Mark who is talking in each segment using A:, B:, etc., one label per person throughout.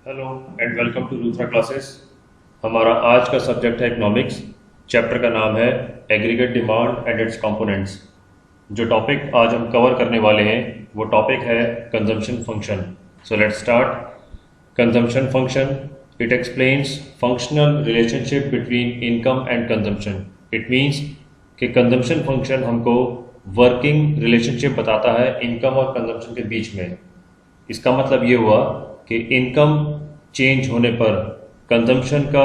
A: Hello and welcome to Luthra classes. हमारा आज का सब्जेक्ट है इकोनॉमिक्स। चैप्टर का नाम है aggregate demand and it's components. जो टॉपिक आज हम कवर करने वाले हैं वो टॉपिक है consumption function. So let's start. Consumption function it explains functional relationship between income and consumption. It means कि कंजम्पशन फंक्शन हमको वर्किंग रिलेशनशिप बताता है इनकम और कंजम्पशन के बीच में। इसका मतलब ये हुआ कि इनकम चेंज होने पर कंजम्पशन का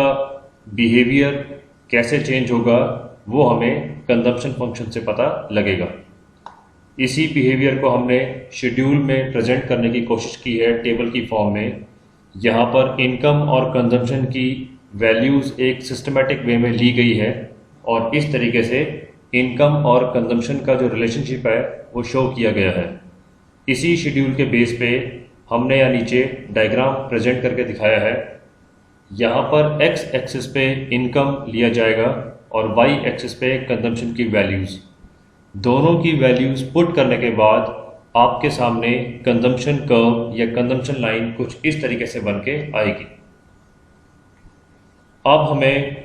A: बिहेवियर कैसे चेंज होगा वो हमें कंजम्पशन फंक्शन से पता लगेगा। इसी बिहेवियर को हमने शेड्यूल में प्रेजेंट करने की कोशिश की है टेबल की फॉर्म में। यहाँ पर इनकम और कंजम्पशन की वैल्यूज़ एक सिस्टमेटिक वे में ली गई है और इस तरीके से इनकम और कंजम्पशन का जो रिलेशनशिप है वो शो किया गया है। इसी शेड्यूल के बेस पे हमने यहाँ नीचे डायग्राम प्रेजेंट करके दिखाया है। यहाँ पर एक्स एक्सिस पे इनकम लिया जाएगा और वाई एक्सिस पे कंजम्पशन की वैल्यूज़। दोनों की वैल्यूज़ पुट करने के बाद आपके सामने कंजम्पशन कर्व या कंजम्पशन लाइन कुछ इस तरीके से बन के आएगी। अब हमें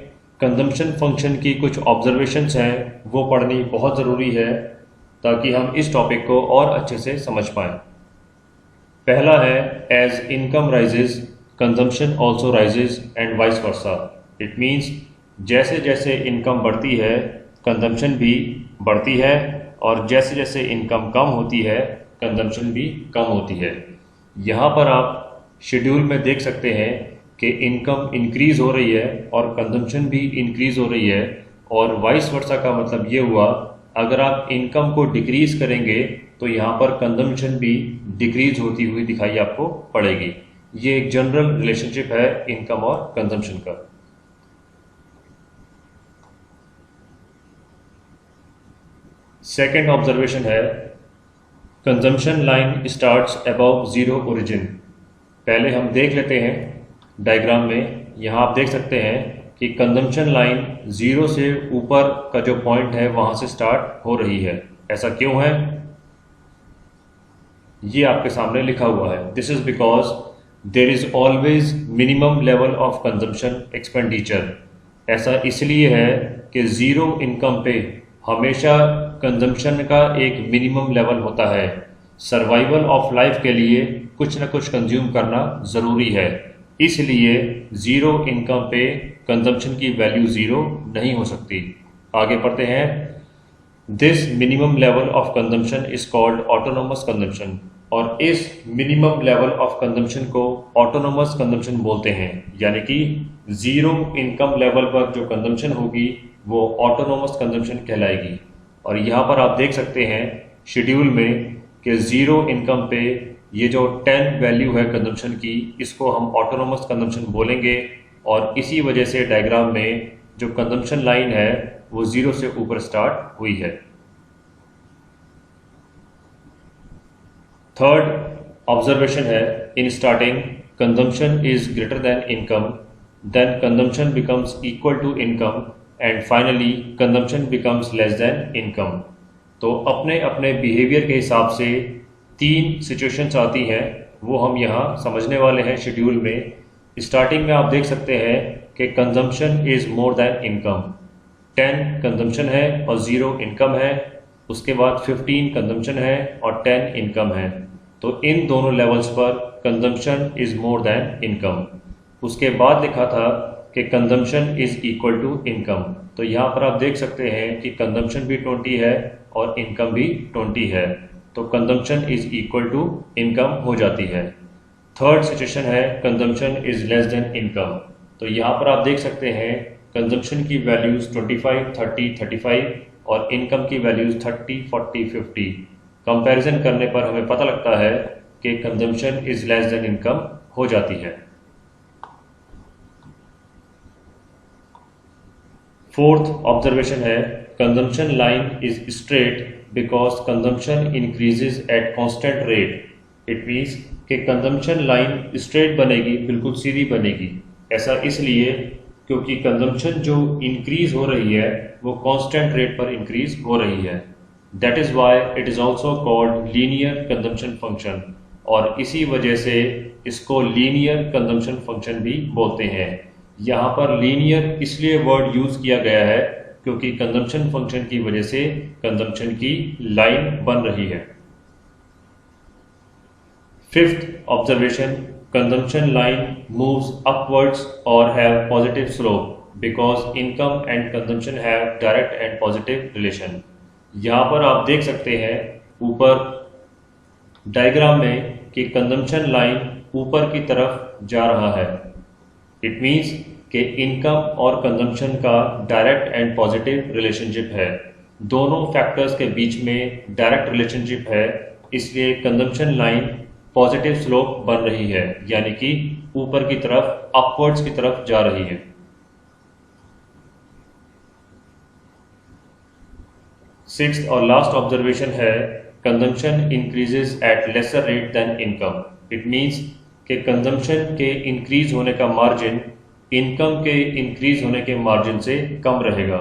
A: कंजम्पशन फंक्शन की कुछ ऑब्जर्वेशंस हैं वो पढ़नी बहुत ज़रूरी है ताकि हम इस टॉपिक को और अच्छे से समझ पाएँ। पहला है as income rises consumption also rises and vice versa. It means जैसे जैसे इनकम बढ़ती है कंजम्पशन भी बढ़ती है और जैसे जैसे इनकम कम होती है कंजम्पशन भी कम होती है। यहाँ पर आप शेड्यूल में देख सकते हैं कि इनकम इंक्रीज़ हो रही है और कंजम्पशन भी इंक्रीज़ हो रही है। और वाइस वर्सा का मतलब ये हुआ अगर आप इनकम को डिक्रीज़ करेंगे तो यहाँ पर कंजम्पशन भी डिक्रीज होती हुई दिखाई आपको पड़ेगी। ये एक जनरल रिलेशनशिप है इनकम और कंजम्पशन का। सेकेंड ऑब्जर्वेशन है consumption line starts above zero origin. पहले हम देख लेते हैं डायग्राम में। यहाँ आप देख सकते हैं कि कंजम्पशन लाइन ज़ीरो से ऊपर का जो पॉइंट है वहाँ से स्टार्ट हो रही है। ऐसा क्यों है ये आपके सामने लिखा हुआ है। This is because there is always minimum level of consumption expenditure. ऐसा इसलिए है कि ज़ीरो इनकम पे हमेशा कंजम्पशन का एक मिनिमम लेवल होता है। सर्वाइवल ऑफ लाइफ के लिए कुछ ना कुछ कंज्यूम करना ज़रूरी है, इसलिए ज़ीरो इनकम पे कंजम्पशन की वैल्यू ज़ीरो नहीं हो सकती। आगे पढ़ते हैं। This minimum level of consumption is called autonomous consumption. और इस मिनिमम लेवल ऑफ कंजम्पशन को ऑटोनोमस कंजम्पशन बोलते हैं, यानी कि ज़ीरो इनकम लेवल पर जो कंजम्पशन होगी वो ऑटोनोमस कंजम्पशन कहलाएगी। और यहाँ पर आप देख सकते हैं शेड्यूल में कि ज़ीरो इनकम पे ये जो 10 वैल्यू है कंजम्पशन की इसको हम ऑटोनोमस कंजम्पशन बोलेंगे। और इसी वजह से डायग्राम में जो कंजम्पशन लाइन है वो ज़ीरो से ऊपर स्टार्ट हुई है। थर्ड ऑब्जर्वेशन है in starting consumption is greater than income, then consumption becomes equal to income and finally consumption becomes less than income. तो अपने अपने बिहेवियर के हिसाब से 3 सिचुएशंस आती हैं वो हम यहाँ समझने वाले हैं शेड्यूल में। स्टार्टिंग में आप देख सकते हैं कि consumption is more than income. 10 consumption है और 0 इनकम है। उसके बाद 15 कंजम्पशन है और 10 इनकम है। तो इन दोनों लेवल्स पर consumption is more than income. उसके बाद लिखा था कि consumption is equal to income. तो यहाँ पर आप देख सकते हैं कि कंजम्पशन भी 20 है और इनकम भी 20 है, तो consumption is equal to income हो जाती है। थर्ड सिचुएशन है consumption is less than income. तो यहाँ पर आप देख सकते हैं कंजम्पशन की वैल्यूज़ 25, 30, 35 और इनकम की वैल्यूज़ 30, 40, 50। कंपैरिजन करने पर हमें पता लगता है कि consumption is less than income हो जाती है। फोर्थ ऑब्जर्वेशन है consumption line is straight because consumption increases at constant rate. It means कि कंजम्पशन लाइन स्ट्रेट बनेगी, बिल्कुल सीधी बनेगी। ऐसा इसलिए क्योंकि कंजम्पशन जो इंक्रीज हो रही है वो कांस्टेंट रेट पर इंक्रीज हो रही है। That is why it is also called linear consumption function. और इसी वजह से इसको लीनियर कंजम्पशन फंक्शन भी बोलते हैं। यहाँ पर लीनियर इसलिए वर्ड यूज किया गया है क्योंकि कंजम्पशन फंक्शन की वजह से कंजम्पशन की लाइन बन रही है। Fifth observation, consumption line moves upwards और have positive slope because income and consumption have direct and positive relation. यहाँ पर आप देख सकते हैं ऊपर डायग्राम में कि कंजम्पशन लाइन ऊपर की तरफ जा रहा है। इट मीन्स कि इनकम और कंजम्पशन का डायरेक्ट एंड पॉजिटिव रिलेशनशिप है। दोनों फैक्टर्स के बीच में डायरेक्ट रिलेशनशिप है, इसलिए कंजम्पशन लाइन पॉजिटिव स्लोप बन रही है, यानी कि ऊपर की तरफ अपवर्ड्स की तरफ जा रही है। सिक्स्थ और लास्ट ऑब्जर्वेशन है, consumption increases at lesser rate than income. It means कि कंजम्पशन के इंक्रीज होने का मार्जिन इनकम के इंक्रीज होने के मार्जिन से कम रहेगा।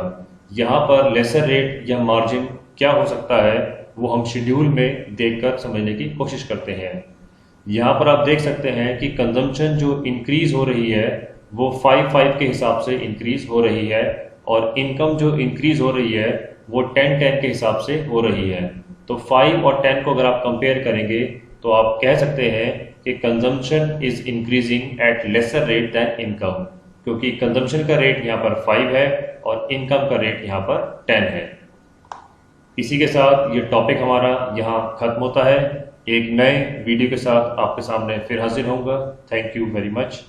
A: यहाँ पर लेसर रेट या मार्जिन क्या हो सकता है वो हम शेड्यूल में देखकर समझने की कोशिश करते हैं। यहाँ पर आप देख सकते हैं कि कंजम्पशन जो इंक्रीज हो रही है वो 5-5 के हिसाब से इंक्रीज हो रही है और इनकम जो इंक्रीज हो रही है वो 10-10 के हिसाब से हो रही है। तो 5 और 10 को अगर आप कंपेयर करेंगे तो आप कह सकते हैं कि consumption is increasing at lesser rate than income, क्योंकि कंजम्पशन का रेट यहाँ पर 5 है और इनकम का रेट यहाँ पर 10 है। इसी के साथ ये टॉपिक हमारा यहाँ खत्म होता है। एक नए वीडियो के साथ आपके सामने फिर हाजिर होऊंगा। Thank you very much.